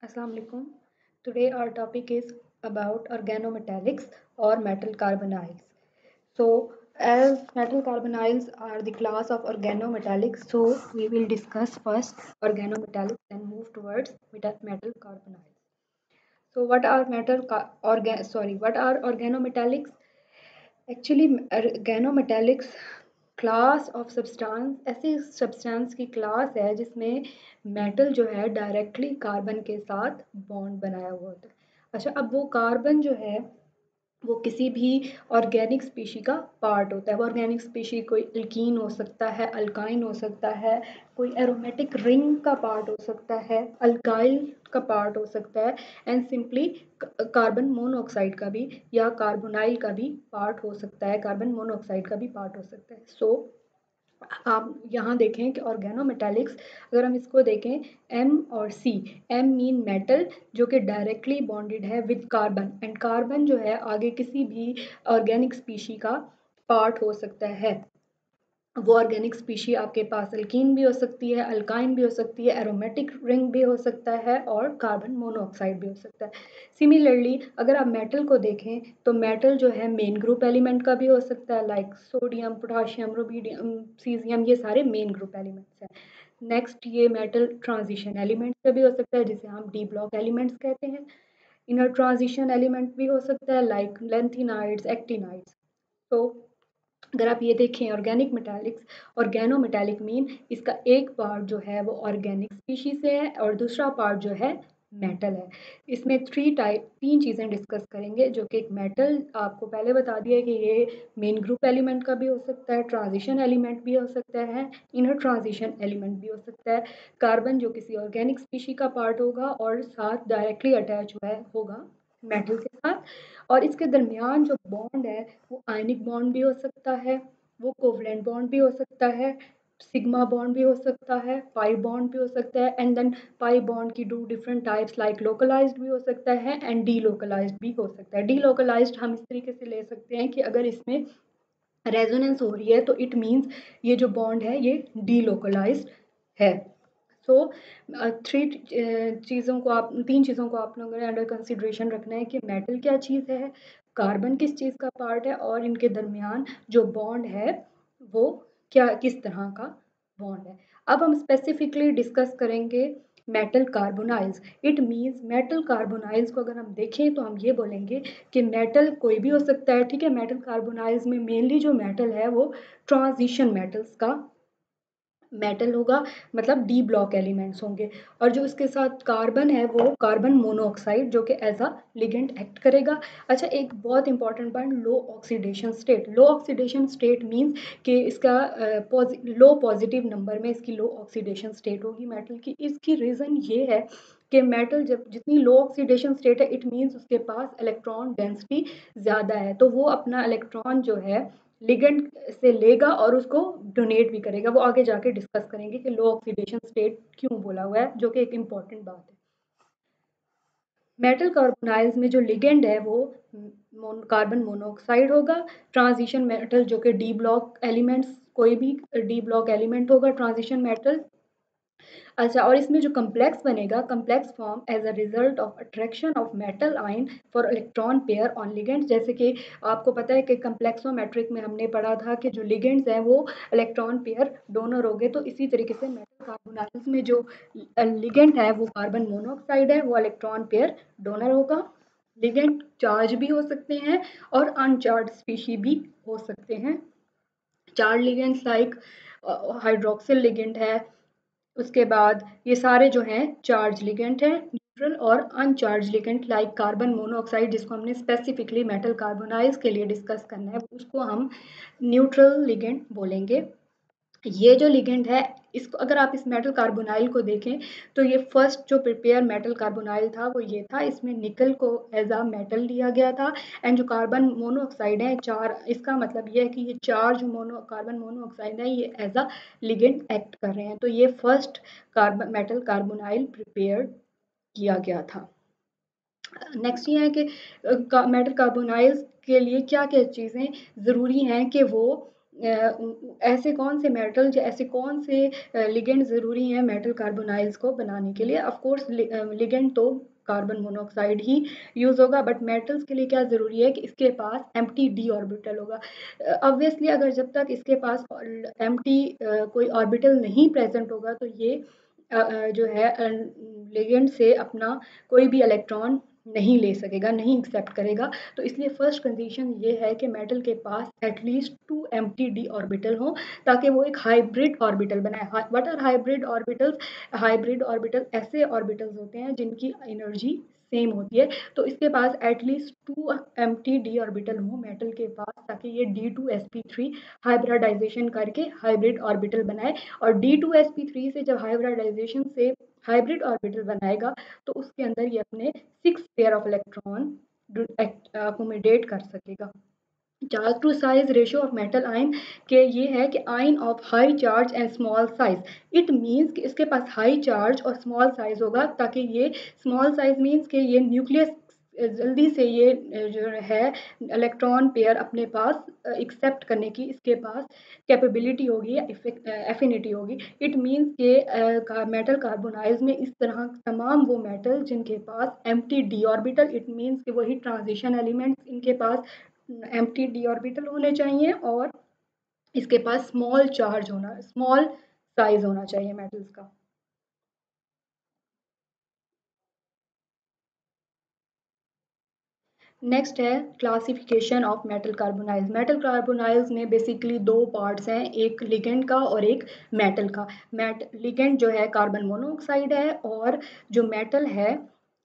Assalamu alaikum. Today our topic is about organometallics or metal carbonyls. So as metal carbonyls are the class of organometallics, so we will discuss first organometallics and move towards metal carbonyls. So what are organometallics? Actually organometallics class of substance ऐसी substance की class है जिसमें metal जो है directly carbon के साथ bond बनाया हुआ होता है। अच्छा, अब वो कार्बन जो है वो किसी भी ऑर्गेनिक स्पीशी का पार्ट होता है। वो ऑर्गेनिक स्पीशी कोई एल्कीन हो सकता है, अल्काइन हो सकता है, कोई एरोमेटिक रिंग का पार्ट हो सकता है, अल्काइल का पार्ट हो सकता है, एंड सिंपली कार्बन मोनोऑक्साइड का भी या कार्बोनाइल का भी पार्ट हो सकता है, कार्बन मोनोऑक्साइड का भी पार्ट हो सकता है। सो आप यहाँ देखें कि ऑर्गेनोमेटेलिक्स, अगर हम इसको देखें एम और सी, एम मीन मेटल जो कि डायरेक्टली बॉन्डेड है विद कार्बन, एंड कार्बन जो है आगे किसी भी ऑर्गेनिक स्पीशी का पार्ट हो सकता है। वो ऑर्गेनिक स्पीशी आपके पास अल्कीन भी हो सकती है, अल्काइन भी हो सकती है, एरोमेटिक रिंग भी हो सकता है और कार्बन मोनोऑक्साइड भी हो सकता है। सिमिलरली अगर आप मेटल को देखें तो मेटल जो है मेन ग्रुप एलिमेंट का भी हो सकता है, like sodium, potassium, rubidium, caesium, ये सारे मेन ग्रुप एलिमेंट्स हैं। नेक्स्ट ये मेटल ट्रांजिशन एलिमेंट्स का भी हो सकता है जिसे हम डी ब्लॉक एलिमेंट्स कहते हैं। इनर ट्रांजिशन एलिमेंट भी हो सकता है लाइक लेंथिनाइड्स, एक्टिनाइड्स। तो अगर आप ये देखें ऑर्गेनिक मेटालिक्स, ऑर्गेनोमेटालिक मीन इसका एक पार्ट जो है वो ऑर्गेनिक स्पीशी से है और दूसरा पार्ट जो है मेटल है। इसमें तीन चीज़ें डिस्कस करेंगे, जो कि एक मेटल आपको पहले बता दिया कि ये मेन ग्रुप एलिमेंट का भी हो सकता है, ट्रांजिशन एलिमेंट भी हो सकता है, इनर ट्रांजिशन एलिमेंट भी हो सकता है, कार्बन जो किसी ऑर्गेनिक स्पीशी का पार्ट होगा और साथ डायरेक्टली अटैच हुआ होगा मेटल के साथ, और इसके दरमियान जो बॉन्ड है वो आयनिक बॉन्ड भी हो सकता है, वो कोवलेंट बॉन्ड भी हो सकता है, सिग्मा बॉन्ड भी हो सकता है, पाई बॉन्ड भी हो सकता है, एंड देन पाई बॉन्ड की two different types like localized भी हो सकता है एंड डी लोकलाइज्ड भी हो सकता है। डी लोकलाइज्ड हम इस तरीके से ले सकते हैं कि अगर इसमें रेजोनेंस हो रही है तो इट मीन्स ये जो बॉन्ड है ये डी लोकलाइज्ड है। सो तीन चीज़ों को आप लोगों ने अंडर कंसिडरेशन रखना है कि मेटल क्या चीज़ है, कार्बन किस चीज़ का पार्ट है, और इनके दरमियान जो बॉन्ड है वो क्या किस तरह का बॉन्ड है। अब हम स्पेसिफिकली डिस्कस करेंगे metal carbonyls. It means metal carbonyls को अगर हम देखें तो हम ये बोलेंगे कि मेटल कोई भी हो सकता है, ठीक है। मेटल कार्बोनाइल्स में मेनली जो मेटल है वो ट्रांजिशन मेटल्स का मेटल होगा, मतलब डी ब्लॉक एलिमेंट्स होंगे, और जो इसके साथ कार्बन है वो कार्बन मोनोऑक्साइड जो कि एज अ लिगेंड एक्ट करेगा। अच्छा, एक बहुत इंपॉर्टेंट पॉइंट, लो ऑक्सीडेशन स्टेट। लो ऑक्सीडेशन स्टेट मींस कि इसका लो पॉजिटिव नंबर में इसकी लो ऑक्सीडेशन स्टेट होगी मेटल की। इसकी रीज़न ये है कि मेटल जब जितनी लो ऑक्सीडेशन स्टेट है इट मीन्स उसके पास इलेक्ट्रॉन डेंसिटी ज़्यादा है, तो वो अपना इलेक्ट्रॉन जो है लिगेंड से लेगा और उसको डोनेट भी करेगा। वो आगे जाके डिस्कस करेंगे कि लो ऑक्सीडेशन स्टेट क्यों बोला हुआ है, जो कि एक इम्पॉर्टेंट बात है। मेटल कार्बोनाइल्स में जो लिगेंड है वो कार्बन मोनोऑक्साइड होगा। ट्रांजिशन मेटल जो कि डी ब्लॉक एलिमेंट्स, कोई भी डी ब्लॉक एलिमेंट होगा ट्रांजिशन मेटल। अच्छा, और इसमें जो कम्प्लेक्स बनेगा, complex form as a result of attraction of metal ion for electron pair on ligands. जैसे कि आपको पता है कि कम्प्लेक्सोमेट्रिक में हमने पढ़ा था कि जो लिगेंड्स हैं वो इलेक्ट्रॉन पेयर डोनर हो गए, तो इसी तरीके से मेटल कार्बोनाइल्स में जो लिगेंड है वो कार्बन मोनोऑक्साइड है, वो इलेक्ट्रॉन पेयर डोनर होगा। लिगेंड चार्ज भी हो सकते हैं और अनचार्ज स्पीशी भी हो सकते हैं। Charge ligands like hydroxyl ligand है, उसके बाद ये सारे जो हैं चार्ज लिगेंड हैं। न्यूट्रल और अनचार्ज लिगेंड लाइक कार्बन मोनोऑक्साइड, जिसको हमने स्पेसिफिकली मेटल कार्बोनाइल्स के लिए डिस्कस करना है, उसको हम न्यूट्रल लिगेंड बोलेंगे। ये जो लिगेंड है, इसको अगर आप इस मेटल कार्बोनाइल को देखें तो ये फर्स्ट जो प्रिपेयर मेटल कार्बोनाइल था वो ये था, इसमें निकल को एज अ मेटल लिया गया था, एंड जो कार्बन मोनोऑक्साइड है चार, इसका मतलब ये है कि ये चार जो कार्बन मोनोऑक्साइड है ये एज अ लिगेंड एक्ट कर रहे हैं। तो ये फर्स्ट मेटल कार्बोनाइल प्रिपेयर किया गया था। नेक्स्ट ये है कि मेटल कार्बोनाइल्स के लिए क्या क्या चीज़ें ज़रूरी हैं कि वो ऐसे कौन से मेटल या ऐसे कौन से लिगेंड ज़रूरी हैं मेटल कार्बोनाइल्स को बनाने के लिए? ऑफ कोर्स लिगेंड तो कार्बन मोनोऑक्साइड ही यूज़ होगा, बट मेटल्स के लिए क्या ज़रूरी है कि इसके पास एम्प्टी डी ऑर्बिटल होगा। ऑब्वियसली अगर जब तक इसके पास एम्प्टी कोई ऑर्बिटल नहीं प्रेजेंट होगा तो ये जो है लिगेंड से अपना कोई भी इलेक्ट्रॉन नहीं ले सकेगा, नहीं एक्सेप्ट करेगा। तो इसलिए फर्स्ट कंडीशन ये है कि मेटल के पास एटलीस्ट 2 एम्प्टी डी ऑर्बिटल हो, ताकि वो एक हाइब्रिड ऑर्बिटल बनाए। What are hybrid orbitals? Hybrid orbital ऐसे ऑर्बिटल्स होते हैं जिनकी एनर्जी सेम होती है। तो इसके पास एटलीस्ट 2 एम्प्टी डी ऑर्बिटल हो मेटल के पास, ताकि ये D2sp3 हाइब्रिडाइजेशन करके हाइब्रिड ऑर्बिटल बनाए। और D2sp3 से जब हाइब्रिडाइजेशन से हाइब्रिड ऑर्बिटल बनाएगा तो उसके अंदर ये अपने 6 पेयर ऑफ इलेक्ट्रॉन अकोमोडेट कर सकेगा। Charge to size ratio of metal ion के ये है कि ion of high charge and small size. It means कि इसके पास हाई चार्ज और स्मॉल साइज होगा, ताकि ये स्मॉल साइज मीन्स कि ये न्यूक्लियस जल्दी से ये जो है इलेक्ट्रॉन पेयर अपने पास एक्सेप्ट करने की इसके पास कैपेबिलिटी होगी या एफिनिटी होगी। इट मीन्स के मेटल कार्बोनाइल्स में इस तरह तमाम वो मेटल जिनके पास empty D orbital, it means कि वही ट्रांजिशन एलिमेंट्स इनके पास एम्प्टी डी ऑर्बिटल होने चाहिए, और इसके पास स्मॉल साइज होना चाहिए मेटल्स का। नेक्स्ट है classification of metal carbonyls. Metal carbonyls में बेसिकली दो पार्ट्स हैं, एक लिगेंड का और एक मेटल का। लिगेंड जो है कार्बन मोनोऑक्साइड है, और जो मेटल है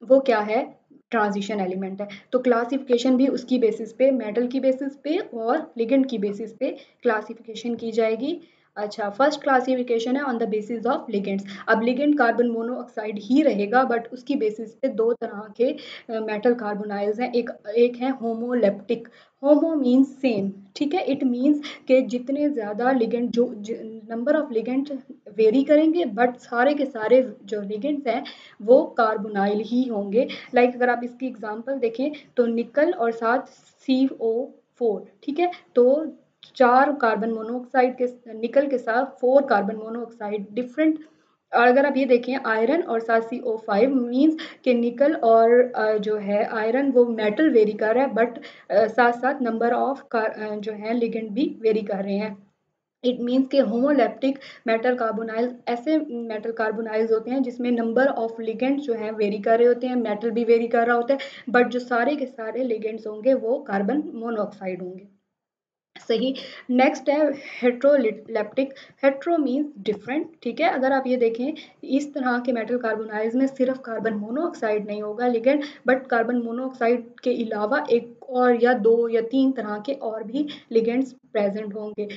वो क्या है? ट्रांजिशन एलिमेंट है। तो क्लासिफिकेशन भी उसकी बेसिस पे, मेटल की बेसिस पे और लिगेंड की बेसिस पे क्लासिफिकेशन की जाएगी। अच्छा, फर्स्ट क्लासिफिकेशन है on the basis of ligands. अब लिगेंड कार्बन मोनोऑक्साइड ही रहेगा, बट उसकी बेसिस पे दो तरह के मेटल कार्बोनाइल्स हैं। एक एक है होमोलेप्टिक। होमो मीन्स सेम, ठीक है। इट मीन्स कि जितने ज़्यादा लिगेंड जो नंबर ऑफ लिगेंड वेरी करेंगे, बट सारे के सारे जो लिगेंड्स हैं वो कार्बोनाइल ही होंगे। लाइक अगर आप इसकी एग्जांपल देखें तो निकल और साथ CO4, ठीक है। तो 4 कार्बन मोनोऑक्साइड के निकल के साथ 4 कार्बन मोनोऑक्साइड डिफरेंट। और अगर आप ये देखें आयरन और साथ CO5 मीन्स कि निकल और जो है आयरन वो मेटल वेरी कर रहा है, बट साथ साथ नंबर ऑफ जो है लिगेंड भी वेरी कर रहे हैं। इट मीन्स के होमोलेप्टिक मेटल कार्बोनाइल्स ऐसे मेटल कार्बोनाइल्स होते हैं जिसमें नंबर ऑफ लिगेंड्स जो हैं वेरी कर रहे होते हैं, मेटल भी वेरी कर रहा होता है, बट जो सारे के सारे लिगेंड्स होंगे वो कार्बन मोनोऑक्साइड होंगे। सही। नेक्स्ट है हेट्रोलेप्टिक। हेट्रो मीन्स डिफरेंट, ठीक है। अगर आप ये देखें इस तरह के मेटल कार्बोनाइल्स में सिर्फ कार्बन मोनोऑक्साइड नहीं होगा लिगेंड, बट कार्बन मोनोऑक्साइड के अलावा एक और या दो या तीन तरह के और भी लिगेंड्स प्रेजेंट होंगे।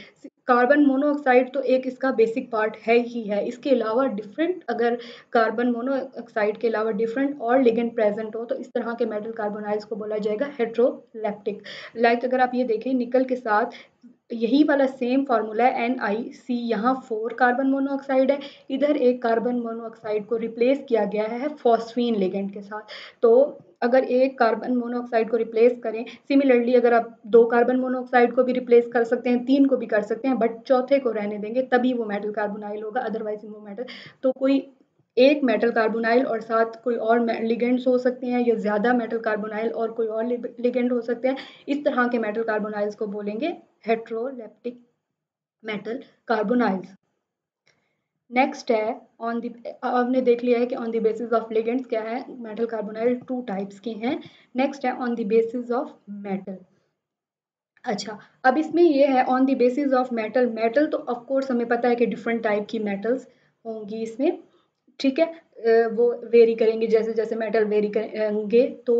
कार्बन मोनोऑक्साइड तो एक इसका बेसिक पार्ट है ही है, इसके अलावा डिफरेंट अगर कार्बन मोनोऑक्साइड के अलावा डिफरेंट और लिगेंड प्रेजेंट हो तो इस तरह के मेटल कार्बोनाइल्स को बोला जाएगा हेट्रोलेप्टिक। लाइक अगर आप ये देखें निकल के साथ यही वाला सेम फार्मूला है NiC, यहाँ 4 कार्बन मोनोऑक्साइड है, इधर एक कार्बन मोनोऑक्साइड को रिप्लेस किया गया है फॉस्फीन लिगेंड के साथ। तो अगर एक कार्बन मोनोऑक्साइड को रिप्लेस करें, सिमिलरली अगर आप 2 कार्बन मोनोऑक्साइड को भी रिप्लेस कर सकते हैं, 3 को भी कर सकते हैं, बट चौथे को रहने देंगे तभी वो मेटल कार्बोनाइल होगा, अदरवाइज वो मेटल। तो कोई एक मेटल कार्बोनाइल और साथ कोई और लिगेंड्स हो सकते हैं, या ज़्यादा मेटल कार्बोनाइल और कोई और लिगेंड हो सकते हैं। इस तरह के मेटल कार्बोनाइल्स को बोलेंगे हेट्रोलेप्टिक मेटल कार्बोनाइल्स। नेक्स्ट है ऑन द, आपने देख लिया है कि on the basis of ligands क्या है, मेटल कार्बोनाइल 2 टाइप्स के हैं। नेक्स्ट है on the basis of metal. अच्छा, अब इसमें ये है on the basis of metal. Metal तो ऑफ कोर्स हमें पता है कि डिफरेंट टाइप की मेटल्स होंगी इसमें, ठीक है। वो वेरी करेंगे, जैसे जैसे मेटल वेरी करेंगे तो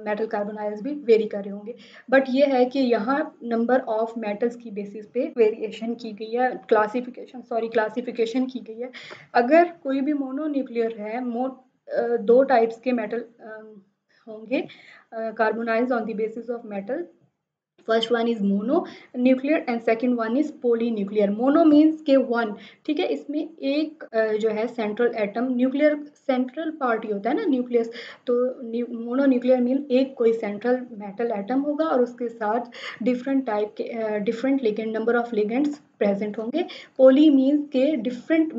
मेटल कार्बोनाइल्स भी वेरी कर रहे होंगे। बट ये है कि यहाँ नंबर ऑफ मेटल्स की बेसिस पे वेरिएशन की गई है, क्लासिफिकेशन की गई है। अगर कोई भी मोनोन्यूक्लियर है, दो टाइप्स के मेटल होंगे carbonyls on the basis of metal. First one is mono nuclear and second one is poly nuclear. Mono means के वन, ठीक है, इसमें एक जो है central atom, nuclear central part ही होता है ना न्यूक्लियस, तो मोनो न्यूक्लियर मीन एक कोई सेंट्रल मेटल एटम होगा और उसके साथ डिफरेंट टाइप के different ligand, number of ligands present होंगे। पोली मीन्स के डिफरेंट